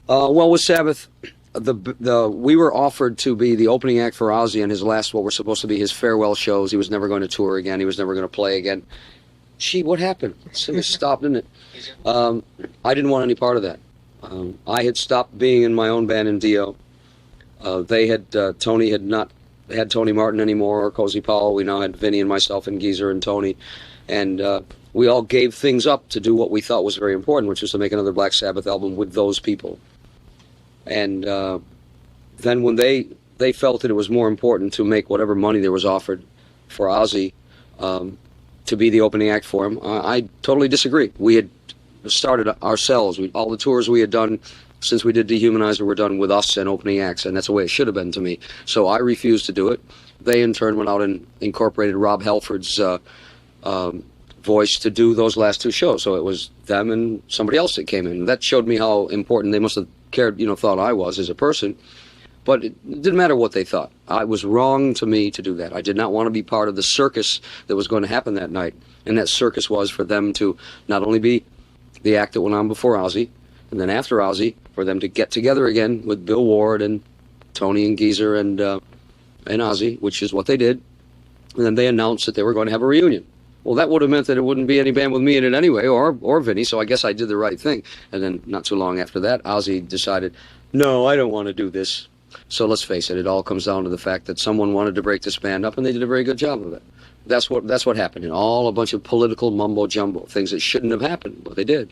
Well, with Sabbath, the we were offered to be the opening act for Ozzy on his last, what were supposed to be his farewell shows. He was never going to tour again. He was never going to play again. Gee, what happened? It stopped, didn't it? Um, I didn't want any part of that. I had stopped being in my own band in Dio. They had Tony had not had Tony Martin anymore or Cozy Powell. We now had Vinny and myself and Geezer and Tony, and we all gave things up to do what we thought was very important, which was to make another Black Sabbath album with those people. And then when they felt that it was more important to make whatever money there was offered for Ozzy to be the opening act for him, I totally disagree. We had started ourselves. All the tours we had done since we did Dehumanizer were done with us and opening acts, and that's the way it should have been to me. So I refused to do it. They, in turn, went out and incorporated Rob Halford's voice to do those last two shows. So it was them and somebody else that came in. That showed me how important they must have cared, thought I was as a person. But it didn't matter what they thought. It was wrong to me to do that. I did not want to be part of the circus that was going to happen that night. And that circus was for them to not only be the act that went on before Ozzy, and then after Ozzy, for them to get together again with Bill Ward and Tony and Geezer and Ozzy, which is what they did. And then they announced that they were going to have a reunion. Well, that would have meant that it wouldn't be any band with me in it anyway, or Vinny, so I guess I did the right thing. And then not too long after that, Ozzy decided, no, I don't want to do this. So let's face it, it all comes down to the fact that someone wanted to break this band up, and they did a very good job of it. That's what happened. And all a bunch of political mumbo-jumbo, things that shouldn't have happened, but they did.